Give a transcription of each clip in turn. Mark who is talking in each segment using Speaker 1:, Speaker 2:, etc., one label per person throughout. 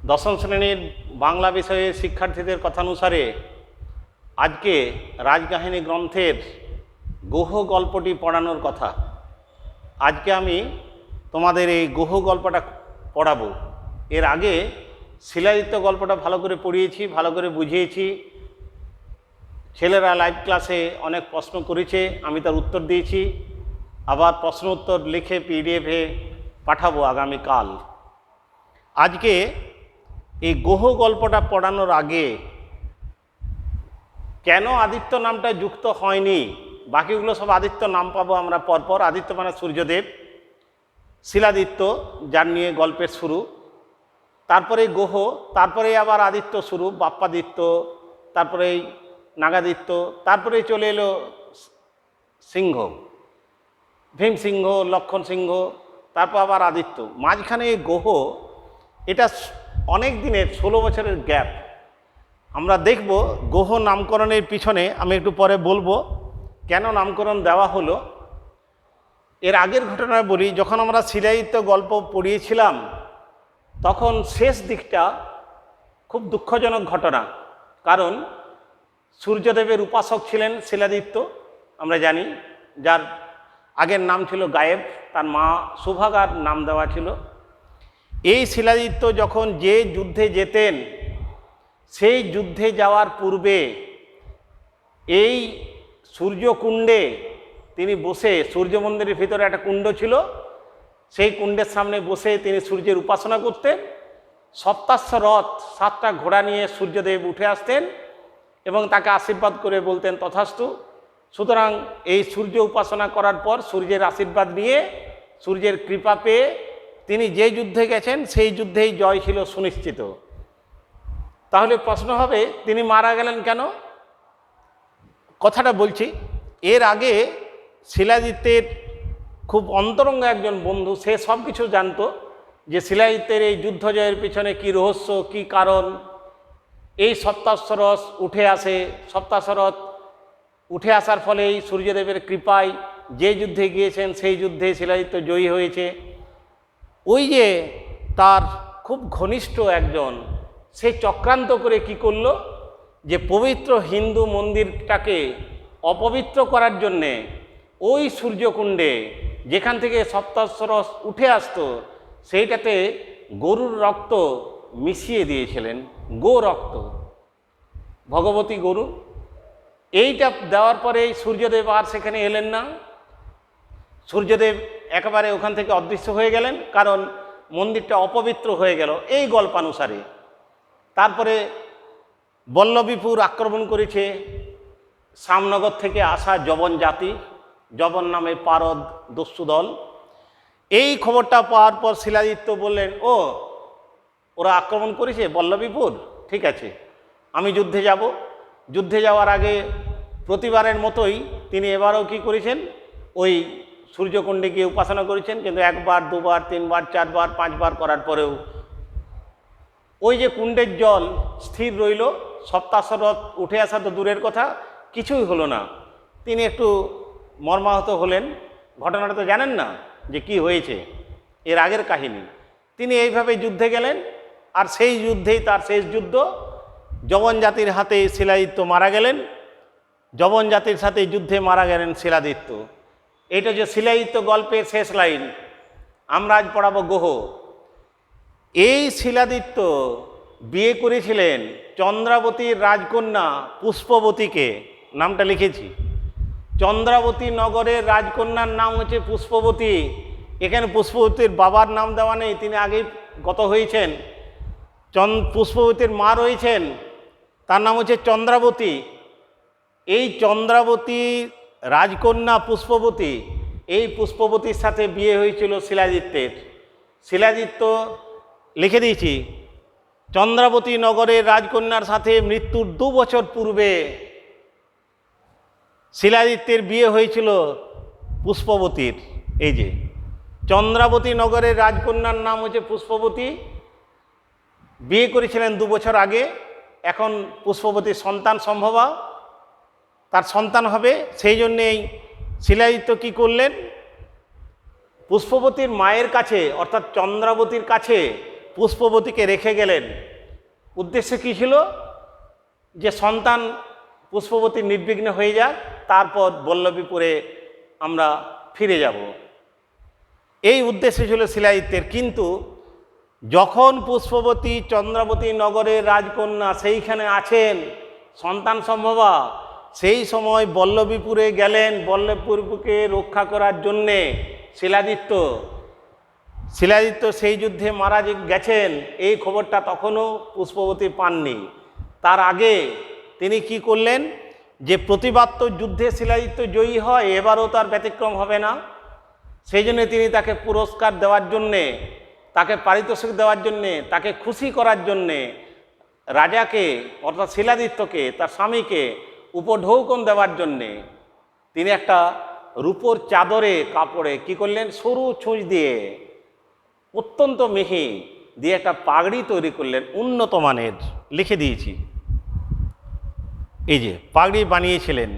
Speaker 1: দশম শ্রেণীর বাংলা বিষয়ের শিক্ষার্থীদের কথানুসারে আজকে রাজকাহিনী গ্রন্থের গুহ গল্পটি পড়ানোর কথা। আজকে আমি তোমাদের এই গুহ গল্পটা পড়াবো। এর আগে শিলাদিত্য গল্পটা ভালো করে পড়িয়েছি, ভালো করে বুঝিয়েছি। ছেলেরা লাইভ ক্লাসে অনেক প্রশ্ন করেছে, আমি তার উত্তর দিয়েছি। আবার প্রশ্ন উত্তর লিখে পিডিএফে পাঠাবো আগামীকাল। আজকে এই গুহ গল্পটা পড়ানোর আগে কেন আদিত্য নামটা যুক্ত হয়নি, বাকিগুলো সব আদিত্য নাম পাবো আমরা পরপর। আদিত্য মানে সূর্যদেব, শিলাদিত্য যার নিয়ে গল্পের শুরু, তারপরে গুহ, তারপরে আবার আদিত্য শুরু, বাপ্পাদিত্য, তারপরে নাগাদিত্য, তারপরে চলে এলো সিংহ, ভীম সিংহ, লক্ষণ সিংহ, তারপর আবার আদিত্য। মাঝখানে এই গুহ, এটা অনেক দিনের 16 বছরের গ্যাপ। আমরা দেখব গুহ নামকরণের পিছনে, আমি একটু পরে বলবো কেন নামকরণ দেওয়া হলো। এর আগের ঘটনা বলি, যখন আমরা শিলাদিত্য গল্প পড়িয়েছিলাম তখন শেষ দিকটা খুব দুঃখজনক ঘটনা। কারণ সূর্যদেবের উপাসক ছিলেন শিলাদিত্য, আমরা জানি, যার আগের নাম ছিল গায়েব, তার মা সুভাগার নাম দেওয়া ছিল। এই শিলাদিত্য যখন যে যুদ্ধে যেতেন, সেই যুদ্ধে যাওয়ার পূর্বে এই সূর্যকুণ্ডে তিনি বসে, সূর্য মন্দিরের ভিতরে একটা কুণ্ড ছিল, সেই কুণ্ডের সামনে বসে তিনি সূর্যের উপাসনা করতেন। সপ্তাশ্ব রথ, 7টা ঘোড়া নিয়ে সূর্যদেব উঠে আসতেন এবং তাকে আশীর্বাদ করে বলতেন তথাস্তু। সুতরাং এই সূর্য উপাসনা করার পর সূর্যের আশীর্বাদ নিয়ে, সূর্যের কৃপা পেয়ে তিনি যে যুদ্ধে গেছেন সেই যুদ্ধেই জয় ছিল সুনিশ্চিত। তাহলে প্রশ্ন হবে, তিনি মারা গেলেন কেন? কথাটা বলছি। এর আগে শিলাদিত্যের খুব অন্তরঙ্গ একজন বন্ধু, সে সব কিছু জানতো যে শিলাদিত্যের এই যুদ্ধ জয়ের পিছনে কী রহস্য, কী কারণ। এই সপ্তাশ্বরথ উঠে আসে, সপ্তাশ্বরথ উঠে আসার ফলেই সূর্যদেবের কৃপায় যে যুদ্ধে গিয়েছেন সেই যুদ্ধে শিলাদিত্য জয়ী হয়েছে। ওই যে তার খুব ঘনিষ্ঠ একজন, সে চক্রান্ত করে কি করলো, যে পবিত্র হিন্দু মন্দিরটাকে অপবিত্র করার জন্যে ওই সূর্যকুণ্ডে যেখান থেকে সপ্তাশ্বরথ উঠে আসতো সেইটাতে গরুর রক্ত মিশিয়ে দিয়েছিলেন, গো রক্ত, ভগবতী গরু। এইটা দেওয়ার পরে সূর্যদেব আর সেখানে এলেন না। সূর্যদেব একেবারে ওখান থেকে অদৃশ্য হয়ে গেলেন, কারণ মন্দিরটা অপবিত্র হয়ে গেল এই গল্পানুসারে। তারপরে বল্লভীপুর আক্রমণ করেছে শ্যামনগর থেকে আসা যবন জাতি, যবন নামে পারদ দস্যু দল। এই খবরটা পাওয়ার পর শিলাদিত্য বললেন, ও ওরা আক্রমণ করেছে বল্লভীপুর, ঠিক আছে, আমি যুদ্ধে যাব। যুদ্ধে যাওয়ার আগে প্রতিবারের মতোই তিনি এবারও কি করেছেন, ওই সূর্যকুণ্ডে গিয়ে উপাসনা করেছেন। কিন্তু 1 বার 2 বার 3 বার 4 বার 5 বার করার পরেও ওই যে কুণ্ডের জল স্থির রইল, সপ্তাশ্বরথ উঠে আসা তো দূরের কথা, কিছুই হলো না। তিনি একটু মর্মাহত হলেন। ঘটনাটা তো জানেন না যে কি হয়েছে, এর আগের কাহিনী। তিনি এইভাবে যুদ্ধে গেলেন, আর সেই যুদ্ধেই তার শেষ যুদ্ধ। যবন জাতির হাতে শিলাদিত্য মারা গেলেন, যবন জাতির সাথে যুদ্ধে মারা গেলেন শিলাদিত্য। এইটা যে শিলাদিত্য গল্পের শেষ লাইন। আমরা আজ পড়াবো গুহ। এই শিলাদিত্য বিয়ে করেছিলেন চন্দ্রাবতীর রাজকন্যা পুষ্পবতীকে, নামটা লিখেছি। চন্দ্রাবতী নগরের রাজকন্যার নাম হচ্ছে পুষ্পবতী। এখানে পুষ্পবতীর বাবার নাম দেওয়া নেই, তিনি আগেই গত হয়েছেন। পুষ্পবতীর মা রয়েছেন, তার নাম হচ্ছে চন্দ্রাবতী। এই চন্দ্রাবতী রাজকন্যা পুষ্পবতী, এই পুষ্পবতীর সাথে বিয়ে হয়েছিল শিলাদিত্যের। শিলাদিত্য লিখে দিয়েছি, চন্দ্রাবতী নগরের রাজকন্যার সাথে মৃত্যুর 2 বছর পূর্বে শিলাদিত্যের বিয়ে হয়েছিল পুষ্পবতীর। এই যে চন্দ্রাবতী নগরের রাজকন্যার নাম হচ্ছে পুষ্পবতী, বিয়ে করেছিলেন 2 বছর আগে। এখন পুষ্পবতীর সন্তান সম্ভবা, তার সন্তান হবে। সেই জন্যেই শিলাদিত্য কী করলেন, পুষ্পবতীর মায়ের কাছে অর্থাৎ চন্দ্রাবতীর কাছে পুষ্পবতীকে রেখে গেলেন। উদ্দেশ্য কী ছিল? যে সন্তান পুষ্পবতী নির্বিঘ্নে হয়ে যাক, তারপর বল্লভীপুরে আমরা ফিরে যাব, এই উদ্দেশ্য ছিল শিলাদিত্যের। কিন্তু যখন পুষ্পবতী চন্দ্রাবতী নগরের রাজকন্যা সেইখানে আছেন সন্তান সম্ভবা, সেই সময় বল্লভীপুরে গেলেন বল্লভীপুরকে রক্ষা করার জন্যে শিলাদিত্য। শিলাদিত্য সেই যুদ্ধে মারা গেছেন, এই খবরটা তখনও পুষ্পবতী পাননি। তার আগে তিনি কি করলেন, যে প্রতিবার তো যুদ্ধে শিলাদিত্য জয়ী হয়, এবারও তার ব্যতিক্রম হবে না। সেই জন্য তিনি তাকে পুরস্কার দেওয়ার জন্যে, তাকে পারিতোষিক দেওয়ার জন্যে, তাকে খুশি করার জন্যে রাজাকে অর্থাৎ শিলাদিত্যকে, তার স্বামীকে উপঢৌকন দেওয়ার জন্যে তিনি একটা রূপোর চাদরে কাপড়ে কি করলেন, সরু ছুঁচ দিয়ে অত্যন্ত মিহি দিয়ে একটা পাগড়ি তৈরি করলেন, উন্নত মানের, লিখে দিয়েছি। এই যে পাগড়ি বানিয়েছিলেন,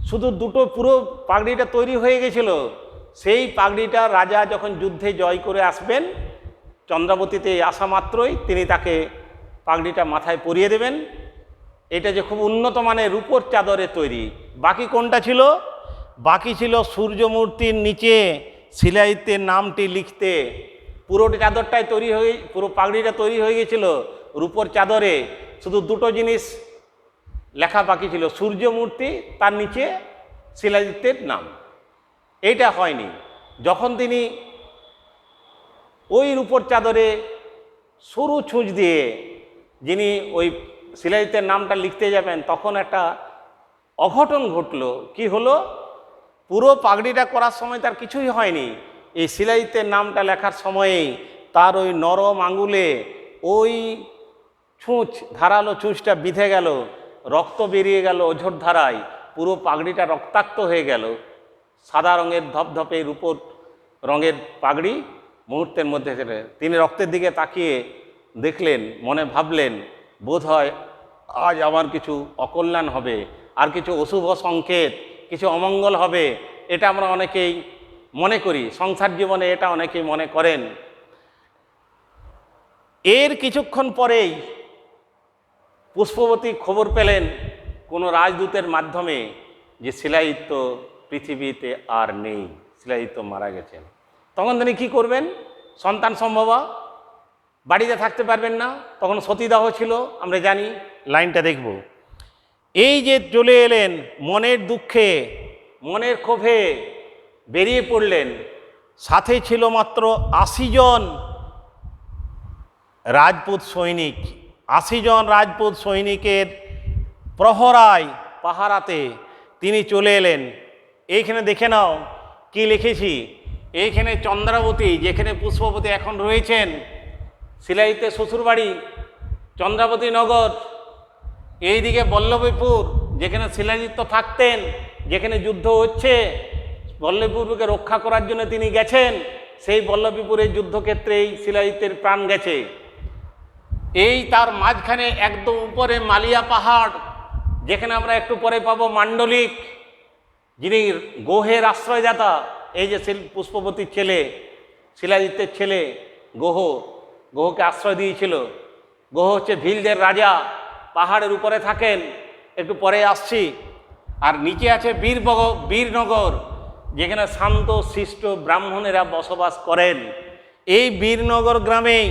Speaker 1: শুধু দুটো, পুরো পাগড়িটা তৈরি হয়ে গেছিল। সেই পাগড়িটা রাজা যখন যুদ্ধে জয় করে আসবেন, চন্দ্রাবতীতে আসা মাত্রই তিনি তাকে পাগড়িটা মাথায় পরিয়ে দেবেন। এটা যে খুব উন্নত মানের রূপোর চাদরে তৈরি। বাকি কোনটা ছিল? বাকি ছিল সূর্যমূর্তির নিচে শিলাদিত্যের নামটি লিখতে। পুরো চাদরটাই তৈরি হয়ে, পুরো পাগড়িটা তৈরি হয়ে গেছিল রূপোর চাদরে, শুধু দুটো জিনিস লেখা বাকি ছিল, সূর্যমূর্তি, তার নিচে শিলাদিত্যের নাম। এইটা হয়নি। যখন তিনি ওই রূপোর চাদরে সরু ছুঁচ দিয়ে যিনি ওই শিলাদিত্যের নামটা লিখতে যাবেন, তখন একটা অঘটন ঘটল। কি হলো? পুরো পাগড়িটা করার সময় তার কিছুই হয়নি, এই শিলাদিত্যের নামটা লেখার সময়েই তার ওই নরম আঙুলে ওই ছুঁচ, ধারালো ছুঁচটা বিঁধে গেল, রক্ত বেরিয়ে গেল ওঝর ধারায়, পুরো পাগড়িটা রক্তাক্ত হয়ে গেল। সাদা রঙের ধপধপে রূপোর রঙের পাগড়ি মুহূর্তের মধ্যে তিনি রক্তের দিকে তাকিয়ে দেখলেন, মনে ভাবলেন বোধ হয় আজ আমার কিছু অকল্যাণ হবে, আর কিছু অশুভ সংকেত, কিছু অমঙ্গল হবে। এটা আমরা অনেকেই মনে করি, সংসার জীবনে এটা অনেকেই মনে করেন। এর কিছুক্ষণ পরেই পুষ্পবতী খবর পেলেন কোনো রাজদূতের মাধ্যমে যে শিলাদিত্য পৃথিবীতে আর নেই, শিলাদিত্য মারা গেছেন। তখন তিনি কী করবেন? সন্তান সম্ভবা, বাড়িতে থাকতে পারবেন না, তখন সতীদাহ ছিল, আমরা জানি। লাইনটা দেখব। এই যে চলে এলেন মনের দুঃখে, মনের ক্ষোভে বেরিয়ে পড়লেন, সাথে ছিল মাত্র 80 জন রাজপুত সৈনিক। 80 জন রাজপুত সৈনিকের প্রহরায়, পাহারাতে তিনি চলে এলেন। এইখানে দেখে নাও কি লিখেছি। এইখানে চন্দ্রাবতী, যেখানে পুষ্পবতী এখন রয়েছেন, শিলাদিত্যের শ্বশুরবাড়ি চন্দ্রাবতী নগর, এইদিকে বল্লভীপুর যেখানে শিলাদিত্য থাকতেন, যেখানে যুদ্ধ হচ্ছে, বল্লভীপুরকে রক্ষা করার জন্য তিনি গেছেন, সেই বল্লভীপুরের যুদ্ধক্ষেত্রেই শিলাদিত্যের প্রাণ গেছে। এই তার মাঝখানে একদম উপরে মালিয়া পাহাড়, যেখানে আমরা একটু পরে পাবো মান্ডলিক, যিনি গোহের আশ্রয়দাতা। এই যে পুষ্পবতীর ছেলে, শিলাদিত্যের ছেলে গোহ, গোহকে আশ্রয় দিয়েছিল। গোহ হচ্ছে ভিলদের রাজা, পাহাড়ের উপরে থাকেন, একটু পরে আসছি। আর নিচে আছে বীরনগর, যেখানে শান্ত শিষ্ট ব্রাহ্মণেরা বসবাস করেন। এই বীরনগর গ্রামেই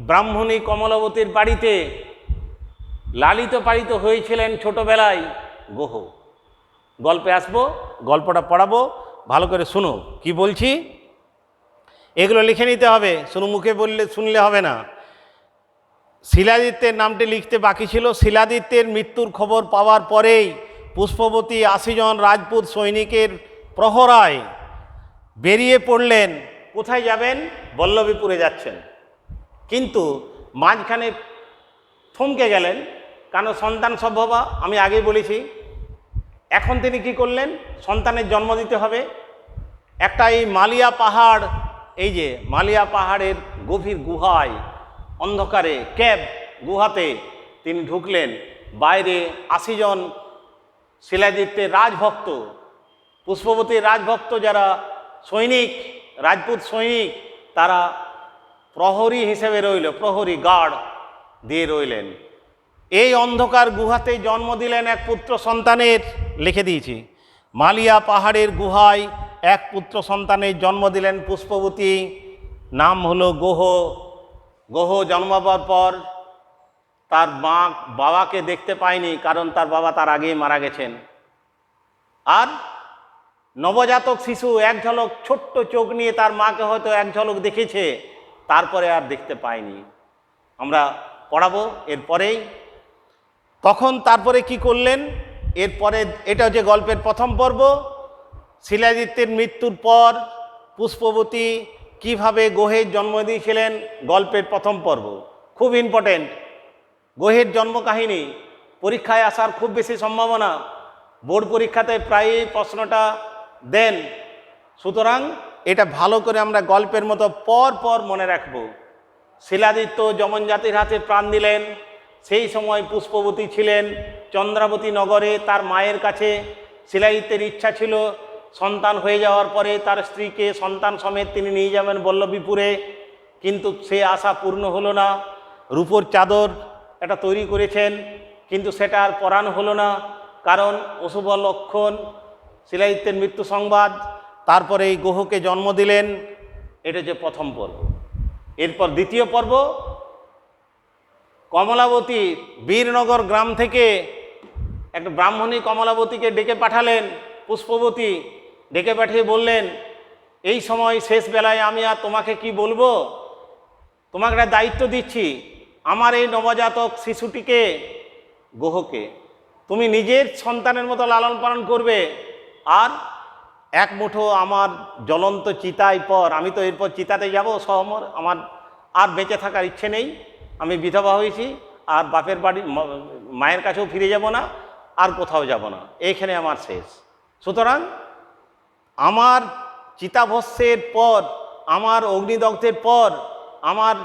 Speaker 1: ব্রাহ্মণী কমলাবতীর বাড়িতে লালিত পালিত হয়েছিলেন ছোটবেলায় গোহ। গল্পে আসবো, গল্পটা পড়াবো, ভালো করে শুনো কি বলছি। এগুলো লিখে নিতে হবে, শুধু মুখে বললে শুনলে হবে না। শিলাদিত্যের নামটি লিখতে বাকি ছিল। শিলাদিত্যের মৃত্যুর খবর পাওয়ার পরেই পুষ্পবতী 80 জন রাজপুত সৈনিকের প্রহরায় বেরিয়ে পড়লেন। কোথায় যাবেন? বল্লভীপুরে যাচ্ছেন। কিন্তু মাঝখানে থমকে গেলেন, কারণ সন্তান সম্ভবা, আমি আগেই বলেছি। এখন তিনি কি করলেন? সন্তানের জন্ম দিতে হবে। একটা এই মালিয়া পাহাড়, এই যে মালিয়া পাহাড়ের গভীর গুহায়, অন্ধকারে ক্যাব গুহাতে তিনি ঢুকলেন। বাইরে 80 জন শিলাদিত্যের রাজভক্ত, পুষ্পবতীর রাজভক্ত যারা সৈনিক, রাজপুত সৈনিক, তারা প্রহরী হিসেবে রইল, প্রহরী গার্ড দিয়ে রইলেন। এই অন্ধকার গুহাতেই জন্ম দিলেন এক পুত্র সন্তানের, লিখে দিয়েছি, মালিয়া পাহাড়ের গুহায় এক পুত্র সন্তানের জন্ম দিলেন পুষ্পবতী, নাম হলো গোহ। গোহ জন্মাবার পর তার বাবাকে দেখতে পায়নি, কারণ তার বাবা তার আগেই মারা গেছেন। আর নবজাতক শিশু এক ঝলক ছোট্ট চোখ নিয়ে তার মাকে হয়তো এক ঝলক দেখেছে, তারপরে আর দেখতে পায়নি। আমরা পড়াবো এরপরেই। তখন তারপরে কি করলেন, এরপরে এটা হচ্ছে গল্পের প্রথম পর্ব। শিলাজিতের মৃত্যুর পর পুষ্পবতী কিভাবে গোহের জন্ম দিয়েছিলেন, গল্পের প্রথম পর্ব, খুব ইম্পর্টেন্ট। গোহের জন্ম কাহিনী পরীক্ষায় আসার খুব বেশি সম্ভাবনা, বোর্ড পরীক্ষাতে প্রায়ই প্রশ্নটা দেন, সুতরাং এটা ভালো করে আমরা গল্পের মতো পর পর মনে রাখব। শিলাদিত্য যমন জাতির হাতে প্রাণ দিলেন, সেই সময় পুষ্পবতী ছিলেন চন্দ্রাবতী নগরে তার মায়ের কাছে। শিলাজিতের ইচ্ছা ছিল সন্তান হয়ে যাওয়ার পরে তার স্ত্রীকে সন্তান সমেত তিনি নিয়ে যাবেন বল্লভীপুরে, কিন্তু সে আশা পূর্ণ হলো না। রূপোর চাদর এটা তৈরি করেছেন, কিন্তু সেটা আর পরানো হলো না, কারণ অশুভ লক্ষণ, শিলাজিতের মৃত্যু সংবাদ। তারপরে এই গোহকে জন্ম দিলেন, এটা হচ্ছে প্রথম পর্ব। এরপর দ্বিতীয় পর্ব, কমলাবতী বীরনগর গ্রাম থেকে একটা ব্রাহ্মণী কমলাবতীকে ডেকে পাঠালেন পুষ্পবতী, ডেকে পাঠিয়ে বললেন, এই সময় শেষ বেলায় আমি আর তোমাকে কি বলবো, তোমাকে একটা দায়িত্ব দিচ্ছি, আমার এই নবজাতক শিশুটিকে গোহকে তুমি নিজের সন্তানের মতো লালন পালন করবে, আর এক মুঠো আমার জ্বলন্ত চিতায় পর, আমি তো এরপর চিতাতে যাব সহমর, আমার আর বেঁচে থাকার ইচ্ছে নেই, আমি বিধবা হয়েছি, আর বাপের বাড়ি মায়ের কাছেও ফিরে যাব না, আর কোথাও যাব না, এইখানে আমার শেষ। সুতরাং আমার চিতাভস্যের পর, আমার অগ্নিদগ্ধের পর, আমার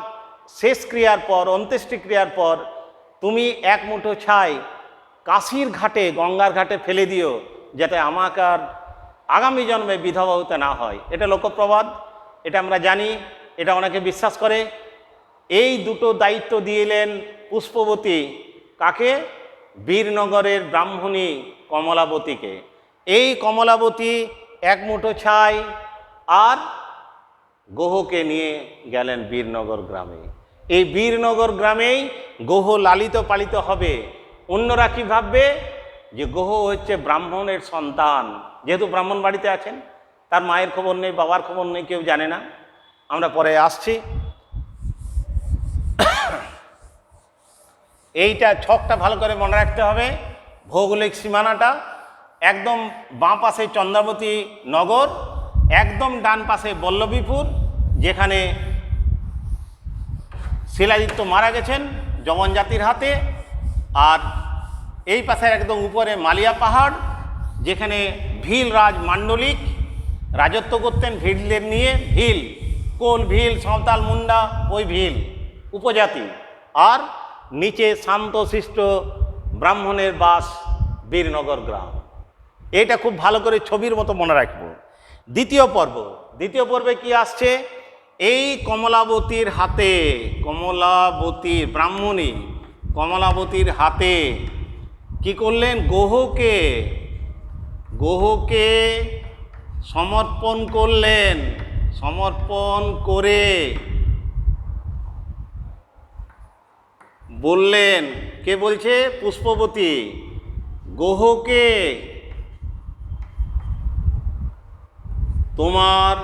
Speaker 1: শেষ ক্রিয়ার পর, অন্ত্যেষ্টি ক্রিয়ার পর তুমি এক মুঠো ছাই কাশীর ঘাটে, গঙ্গার ঘাটে ফেলে দিও, যাতে আমাকে আর আগামী জন্মে বিধবা হতে না হয়। এটা লোকপ্রবাদ, এটা আমরা জানি, এটা অনেকে বিশ্বাস করে। এই দুটো দায়িত্ব দিলেন পুষ্পবতী কাকে, বীরনগরের ব্রাহ্মণী কমলাবতীকে। এই কমলাবতী এক মুঠো ছাই আর গোহকে নিয়ে গেলেন বীরনগর গ্রামে। এই বীরনগর গ্রামেই গোহ লালিত পালিত হবে। অন্যরা কি ভাববে যে গোহ হচ্ছে ব্রাহ্মণের সন্তান, যেহেতু ব্রাহ্মণ বাড়িতে আছেন, তার মায়ের খবর নেই, বাবার খবর নেই, কেউ জানে না, আমরা পরে আসছি। এইটা ছকটা ভালো করে মনে রাখতে হবে, ভৌগোলিক সীমানাটা। একদম বাঁ পাশে চন্দ্রাবতী নগর, একদম ডান পাশে বল্লভীপুর, যেখানে শিলাজিত্য মারা গেছেন যমন জাতির হাতে, আর এই পাশে একদম উপরে মালিয়া পাহাড়, যেখানে ভিল রাজ মান্ডলিক রাজত্ব করতেন ভিলদের নিয়ে। ভিল, কোল ভিল, সাঁওতাল, মুন্ডা, ওই ভিল উপজাতি। আর নিচে শান্তশিষ্ট ব্রাহ্মণের বাস, বীরনগর গ্রাম। এটা খুব ভালো করে ছবির মতো মনে রাখবো। দ্বিতীয় পর্বে কি আসছে, এই কমলাবতীর হাতে, কমলাবতীর ব্রাহ্মণী কমলাবতীর হাতে কি করলেন, গোহকে সমর্পণ করলেন। সমর্পণ করে বললেন, কে বলছে, পুষ্পবতী, গোহকে তোমার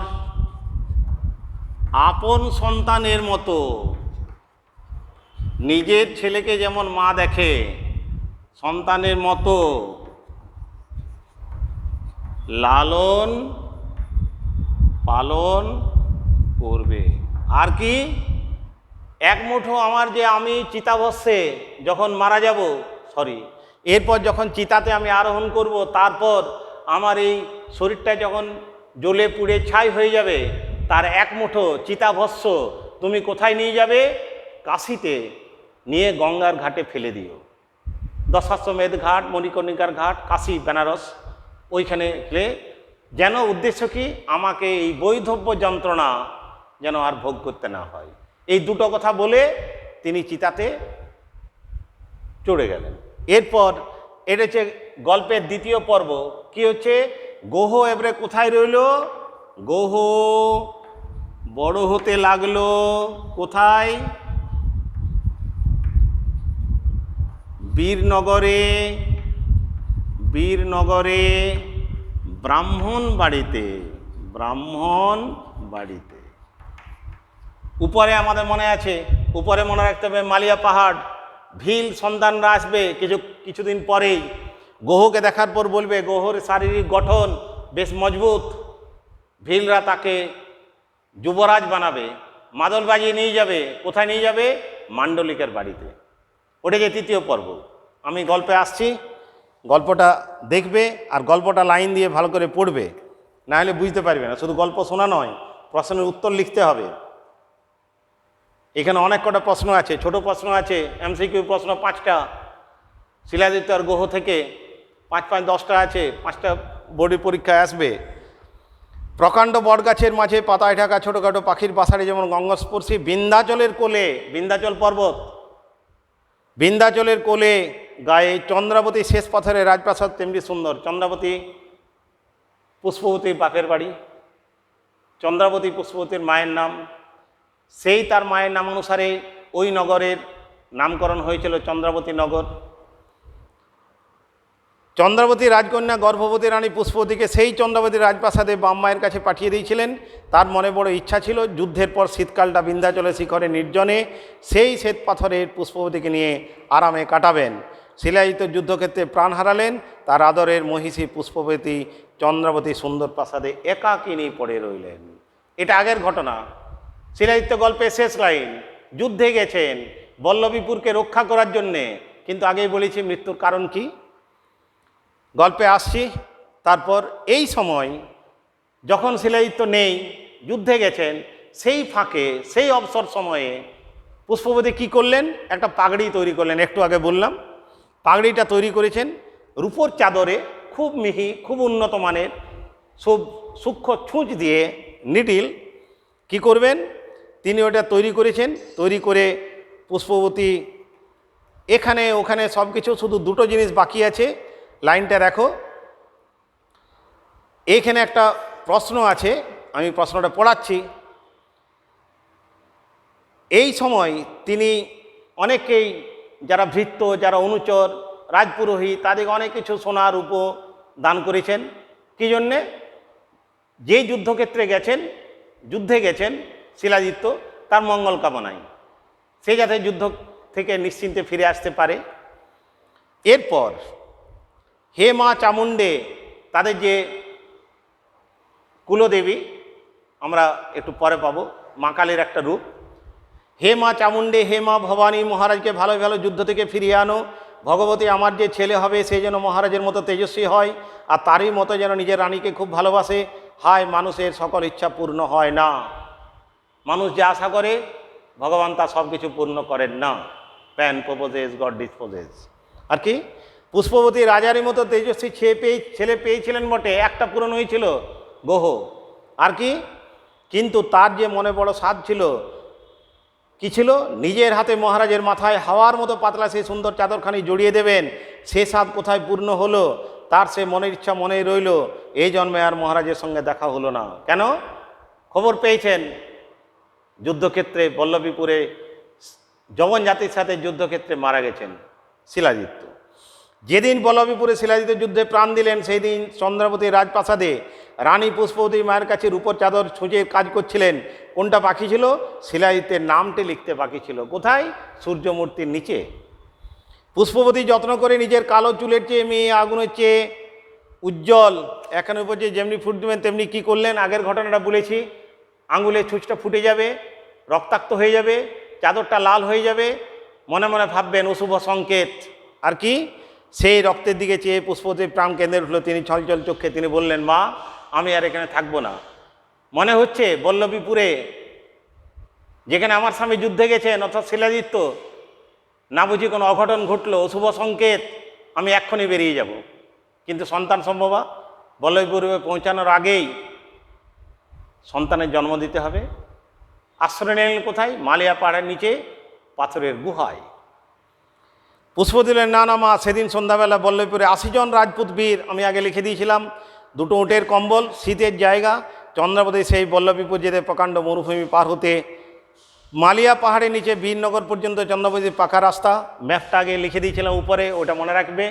Speaker 1: আপন সন্তানের মতো, নিজের ছেলেকে যেমন মা দেখে সন্তানের মতো লালন পালন করবে। আর কি, এক মুঠো আমার যে আমি চিতাভস্যে যখন মারা যাব, এরপর যখন চিতাতে আমি আরোহণ করব, তারপর আমার এই শরীরটা যখন জ্বলে পুড়ে ছাই হয়ে যাবে, তার এক মুঠো চিতাভস্য তুমি কোথায় নিয়ে যাবে, কাশীতে নিয়ে গঙ্গার ঘাটে ফেলে দিও। দশাশ্বমেধ ঘাট, মণিকর্ণিকার ঘাট, কাশী, বেনারস, ওইখানে ফেলে, যেন উদ্দেশ্য কি, আমাকে এই বৈধব্য যন্ত্রণা যেন আর ভোগ করতে না হয়। এই দুটো কথা বলে তিনি চিতাতে চড়ে গেলেন। এরপর এটা হচ্ছে গল্পের দ্বিতীয় পর্ব। কি হচ্ছে, গোহ এবারে কোথায় রইল? গোহ বড় হতে লাগলো কোথায়? বীরনগরে। বীরনগরে ব্রাহ্মণ বাড়িতে। ব্রাহ্মণ বাড়িতে উপরে আমাদের মনে আছে, উপরে মনে রাখতে হবে মালিয়া পাহাড়। ভিল সন্তানরা আসবে কিছুদিন পরেই। গোহকে দেখার পর বলবে গোহর শারীরিক গঠন বেশ মজবুত। ভিলরা তাকে যুবরাজ বানাবে, মাদল বাজিয়ে নিয়ে যাবে। কোথায় নিয়ে যাবে? মান্ডলিকের বাড়িতে। ওটা যে তৃতীয় পর্ব। আমি গল্পে আসছি, গল্পটা দেখবে আর গল্পটা লাইন দিয়ে ভালো করে পড়বে, না হলে বুঝতে পারবে না। শুধু গল্প শোনা নয়, প্রশ্নের উত্তর লিখতে হবে। এখানে অনেক কটা প্রশ্ন আছে, ছোট প্রশ্ন আছে, এমসিকিউ প্রশ্ন 5টা শিলাদিত্য আর গ্রহ থেকে, 5 5 10টা আছে, 5টা বোর্ডের পরীক্ষায় আসবে। প্রকাণ্ড বটগাছের মাঝে পাতায় ঢাকা ছোটোখাটো পাখির বাসারে যেমন গঙ্গাস্পর্শী বিন্ধ্যাচলের কোলে, বিন্ধ্যাচল পর্বত, বিন্ধ্যাচলের কোলে গায়ে চন্দ্রাবতী শেষ পাথরের রাজপ্রাসাদ তেমনি সুন্দর। চন্দ্রাবতী পুষ্পবতীর বাপের বাড়ি, চন্দ্রাবতী পুষ্পবতীর মায়ের নাম, সেই তার মায়ের নাম অনুসারে ওই নগরের নামকরণ হয়েছিল চন্দ্রাবতী নগর। চন্দ্রাবতী রাজকন্যা গর্ভবতী রানী পুষ্পবতীকে সেই চন্দ্রাবতী রাজপ্রাসাদে বামমায়ের কাছে পাঠিয়ে দিয়েছিলেন। তার মনে বড় ইচ্ছা ছিল যুদ্ধের পর শীতকালটা বিন্ধ্যাচলের শিখরে নির্জনে সেই শ্বেত পাথরের পুষ্পবতীকে নিয়ে আরামে কাটাবেন। শিলাজিৎ যুদ্ধক্ষেত্রে প্রাণ হারালেন, তার আদরের মহিষী পুষ্পবতী চন্দ্রাবতী সুন্দর প্রাসাদে একাকিনী পড়ে রইলেন। এটা আগের ঘটনা। শিলাজিৎ গল্পের শেষ লাইন, যুদ্ধে গেছেন বল্লভীপুরকে রক্ষা করার জন্যে, কিন্তু আগেই বলেছি মৃত্যুর কারণ কি, গল্পে আসছি। তারপর এই সময় যখন শিলাজিৎ নেই, যুদ্ধে গেছেন, সেই ফাঁকে সেই অবসর সময়ে পুষ্পবতী কি করলেন? একটা পাগড়ি তৈরি করলেন। একটু আগে বললাম, পাগড়িটা তৈরি করেছেন রূপোর চাদরে, খুব মিহি, খুব উন্নত মানের, সব সূক্ষ্ম ছুঁচ দিয়ে নিডিল কি করবেন তিনি ওটা তৈরি করেছেন। তৈরি করে পুষ্পবতী এখানে ওখানে সব কিছু, শুধু দুটো জিনিস বাকি আছে, লাইনটা দেখো। এইখানে একটা প্রশ্ন আছে, আমি প্রশ্নটা পড়াচ্ছি। এই সময় তিনি অনেকেই, যারা ভৃত্য, যারা অনুচর, রাজপুরোহিত, তাদেরকে অনেক কিছু সোনা রূপো দান করেছেন। কী জন্যে? যে যুদ্ধক্ষেত্রে গেছেন, যুদ্ধে গেছেন শিলাজিৎ, তার মঙ্গল কামনায়, সে যাতে যুদ্ধ থেকে নিশ্চিন্তে ফিরে আসতে পারে। এরপর হে মা চামুণ্ডে, তাদের যে কুলদেবী, আমরা একটু পরে পাবো, মা কালীর একটা রূপ। হে মা চামুণ্ডে, হে মা ভবানী, মহারাজকে ভালো ভালো যুদ্ধ থেকে ফিরিয়ে আনো। ভগবতী, আমার যে ছেলে হবে সে যেন মহারাজের মতো তেজস্বী হয়, আর তারই মতো যেন নিজের রানীকে খুব ভালোবাসে। হায়, মানুষের সকল ইচ্ছা পূর্ণ হয় না। মানুষ যা আশা করে ভগবান তা সব কিছু পূর্ণ করেন না। Man proposes, god disposes. আর কি, পুষ্পবতী রাজারই মতো তেজস্বী ছেলে পেয়েছিলেন বটে, একটা পূরণ হয়েছিল, গোহ। আর কি, কিন্তু তার যে মনে বড় স্বাদ ছিল, কি ছিল? নিজের হাতে মহারাজের মাথায় হাওয়ার মতো পাতলা সেই সুন্দর চাদরখানি জড়িয়ে দেবেন। সে স্বাদ কোথায় পূর্ণ হলো? তার সে মনের ইচ্ছা মনেই রইল। এই জন্মে আর মহারাজের সঙ্গে দেখা হলো না। কেন? খবর পেয়েছেন যুদ্ধক্ষেত্রে বল্লভীপুরে যবন জাতির সাথে যুদ্ধক্ষেত্রে মারা গেছেন শিলাজিৎ। যেদিন বল্লভীপুরে শিলাজিৎ যুদ্ধে প্রাণ দিলেন, সেই দিন চন্দ্রাবতীর রাজপ্রাসাদে রানী পুষ্পবতী মায়ের কাছে রূপোর চাদর ছুঁচের কাজ করছিলেন। কোনটা বাকি ছিল? শিলাজিতের নামটি লিখতে বাকি ছিল। কোথায়? সূর্যমূর্তির নিচে। পুষ্পবতী যত্ন করে নিজের কালো চুলের চেয়ে, মেয়ে আগুনের চেয়ে উজ্জ্বল, এখানের উপর যে যেমনি ফুট দেবেন তেমনি কী করলেন? আগের ঘটনাটা বলেছি, আঙুলের ছুঁচটা ফুটে যাবে, রক্তাক্ত হয়ে যাবে, চাদরটা লাল হয়ে যাবে, মনে মনে ভাববেন অশুভ সংকেত। আর কি, সেই রক্তের দিকে চেয়ে পুষ্পবতীর প্রাণ কেন্দ্রে উঠল। তিনি ছলছল চোখে তিনি বললেন, মা, আমি আর এখানে থাকবো না। মনে হচ্ছে বল্লভীপুরে যেখানে আমার স্বামী যুদ্ধে গেছেন, অর্থাৎ শিলাজিৎ, না বুঝি কোনো অঘটন ঘটলো, অশুভ সংকেত, আমি এক্ষুনি বেরিয়ে যাব। কিন্তু সন্তান সম্ভবা, বল্লভীপুরে পৌঁছানোর আগেই সন্তানের জন্ম দিতে হবে। আশ্রয় নিলেন কোথায়? মালিয়া পাহাড়ের নিচে পাথরের গুহায়। পুষ্প দিলেন না না মা। সেদিন সন্ধ্যাবেলা বল্লভপুরে 80 জন রাজপুত বীর, আমি আগে লিখে দিয়েছিলাম, 2টো উটের কম্বল, শীতের জায়গা, চন্দ্রাবতী সেই বল্লভীপুর যেতে প্রকাণ্ড মরুভূমি পার হতে মালিয়া পাহাড়ের নিচে বীরনগর পর্যন্ত চন্দ্রাবতীর পাকা রাস্তা। ম্যাপটা আগে লিখে দিয়েছিলাম উপরে, ওটা মনে রাখবে।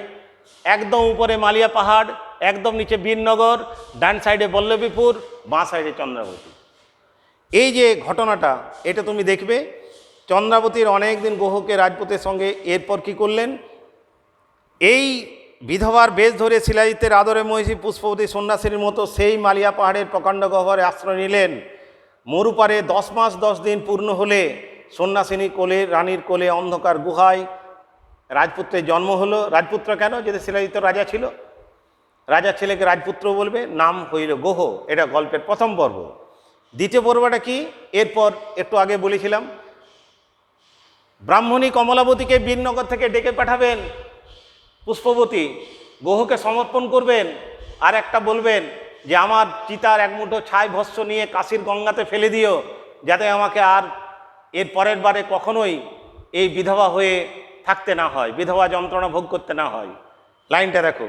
Speaker 1: একদম উপরে মালিয়া পাহাড়, একদম নিচে বীরনগর, ডান সাইডে বল্লভীপুর, বাঁ সাইডে চন্দ্রাবতী। এই যে ঘটনাটা, এটা তুমি দেখবে। চন্দ্রাবতীর অনেক দিন গুহকে রাজপুতের সঙ্গে, এরপর কি করলেন? এই বিধবার বেশ ধরে শিলাজিতের আদরে মহিষী পুষ্পবতী সন্ন্যাসীর মতো সেই মালিয়া পাহাড়ের প্রকাণ্ড গহ্বরে আশ্রয় নিলেন। মরুপারে 10 মাস 10 দিন পূর্ণ হলে সন্ন্যাসিনী কোলে, রানীর কোলে অন্ধকার গুহায় রাজপুত্রের জন্ম হলো। রাজপুত্র কেন? যদি শিলাজিত রাজা ছিল, রাজার ছেলেকে রাজপুত্র বলবে, নাম হইল গোহ। এটা গল্পের প্রথম পর্ব। দ্বিতীয় পর্বটা কি? এরপর একটু আগে বলেছিলাম, ব্রাহ্মণী কমলাবতীকে বীরনগর থেকে ডেকে পাঠাবেন পুষ্পবতী, গোহকে সমর্পণ করবেন, আর একটা বলবেন যে আমার চিতার এক মুঠো ছাই ভস্য নিয়ে কাশীর গঙ্গাতে ফেলে দিও, যাতে আমাকে আর এর পরের বারে কখনোই এই বিধবা হয়ে থাকতে না হয়, বিধবা যন্ত্রণা ভোগ করতে না হয়। লাইনটা দেখো।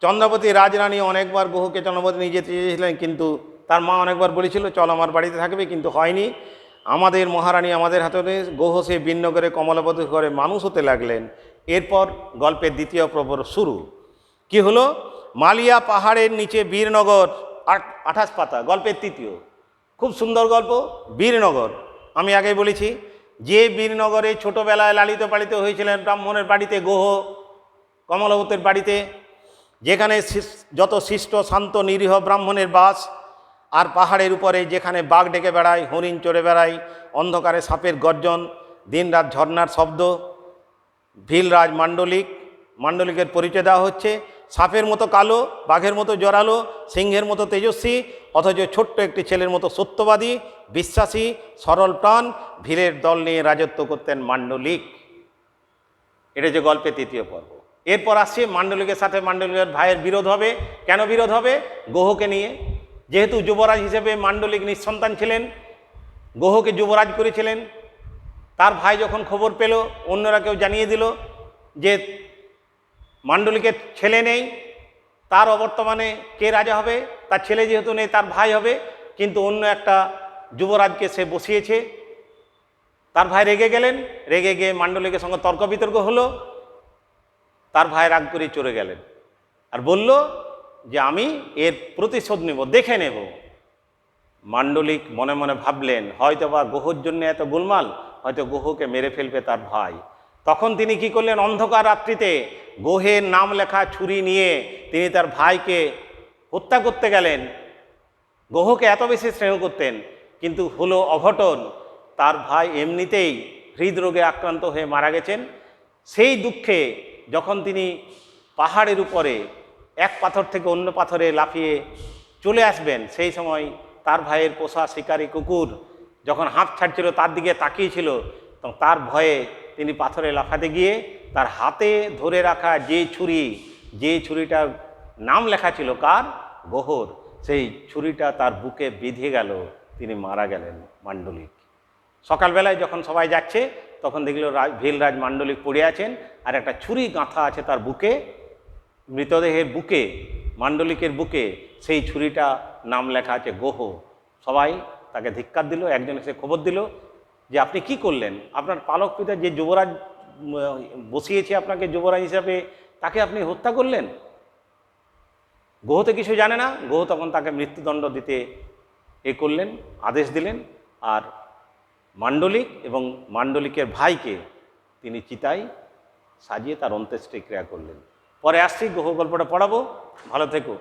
Speaker 1: চন্দ্রাবতী রাজরানী অনেকবার গোহকে চন্দ্রাবতী নিয়ে যেতে চেয়েছিলেন, কিন্তু তার মা অনেকবার বলেছিল চল আমার বাড়িতে থাকবে, কিন্তু হয়নি। আমাদের মহারানী আমাদের হাতে, গোহ সে বীরনগরে কমলাবতী ঘরে মানুষ হতে লাগলেন। এরপর গল্পের দ্বিতীয় পর্ব শুরু। কি হলো? মালিয়া পাহাড়ের নিচে বীরনগর, 28 পাতা, গল্পের তৃতীয়। খুব সুন্দর গল্প, বীরনগর। আমি আগেই বলেছি যে বীরনগরে ছোটোবেলায় লালিত পালিত হয়েছিলেন ব্রাহ্মণের বাড়িতে, গোহ কমলাবতীর বাড়িতে, যেখানে যত শিষ্ট শান্ত নিরীহ ব্রাহ্মণের বাস। আর পাহাড়ের উপরে যেখানে বাঘ ডেকে বেড়ায়, হরিণ চড়ে বেড়ায়, অন্ধকারে সাপের গর্জন, দিনরাত ঝর্নার শব্দ। ভীলরাজ মাণ্ডলিক, মাণ্ডলিকের পরিচয় দেওয়া হচ্ছে। সাপের মতো কালো, বাঘের মতো জোরালো, সিংহের মতো তেজস্বী, অথচ ছোট্ট একটি ছেলের মতো সত্যবাদী, বিশ্বাসী, সরল প্রাণ, ভীলের দল নিয়ে রাজত্ব করতেন মাণ্ডলিক। এটা যে গল্পের তৃতীয় পর্ব। এরপর আসছে মাণ্ডলিকের সাথে মাণ্ডলিকের ভাইয়ের বিরোধ হবে। কেন বিরোধ হবে? গোহকে নিয়ে। যেহেতু যুবরাজ হিসেবে মাণ্ডলিক নিঃসন্তান ছিলেন, গোহকে যুবরাজ করেছিলেন। তার ভাই যখন খবর পেল, অন্যরা কেউ জানিয়ে দিল যে মাণ্ডলিকের ছেলে নেই, তার অবর্তমানে কে রাজা হবে? তার ছেলে যেহেতু নেই, তার ভাই হবে, কিন্তু অন্য একটা যুবরাজকে সে বসিয়েছে। তার ভাই রেগে গেলেন, রেগে গিয়ে মাণ্ডলিকের সঙ্গে তর্ক বিতর্ক হলো। তার ভাই রাগ করে চলে গেলেন আর বলল যে আমি এর প্রতিশোধ নেব, দেখে নেব। মাণ্ডলিক মনে মনে ভাবলেন হয়তো বা গোহর জন্য এত গোলমাল, হয়তো গোহকে মেরে ফেলবে তার ভাই। তখন তিনি কি করলেন? অন্ধকার রাত্রিতে গোহের নাম লেখা ছুরি নিয়ে তিনি তার ভাইকে হত্যা করতে গেলেন। গোহকে এত বেশি স্নেহ করতেন, কিন্তু হলো অঘটন, তার ভাই এমনিতেই হৃদরোগে আক্রান্ত হয়ে মারা গেছেন। সেই দুঃখে যখন তিনি পাহাড়ের উপরে এক পাথর থেকে অন্য পাথরে লাফিয়ে চলে আসবেন, সেই সময় তার ভাইয়ের পোষা শিকারী কুকুর যখন হাঁপ ছাড়ছিল, তার দিকে তাকিয়েছিল, তখন তার ভয়ে তিনি পাথরে লাফাতে গিয়ে তার হাতে ধরে রাখা যে ছুরিটার নাম লেখা ছিল কার? গোহর, সেই ছুরিটা তার বুকে বিঁধে গেল, তিনি মারা গেলেন মাণ্ডলিক। সকালবেলায় যখন সবাই যাচ্ছে, তখন দেখল ভীলরাজ মাণ্ডলিক পড়ে আছেন, আর একটা ছুরি গাঁথা আছে তার বুকে, মৃতদেহের বুকে, মাণ্ডলিকের বুকে সেই ছুরিটা নাম লেখা আছে গোহ। সবাই তাকে ধিক্কার দিল। একজন এসে খবর দিল যে আপনি কি করলেন? আপনার পালক পিতা যে যুবরাজ বসিয়েছে আপনাকে যুবরাজ হিসাবে, তাকে আপনি হত্যা করলেন। গোহ তো কিছু জানে না। গোহ তখন তাকে মৃত্যুদণ্ড দিতে করলেন, আদেশ দিলেন। আর মাণ্ডলিক এবং মাণ্ডলিকের ভাইকে তিনি চিতায় সাজিয়ে তার অন্ত্যেষ্টিক্রিয়া করলেন। পরে আসছি, গোহ গল্পটা পড়াবো। ভালো থেকো।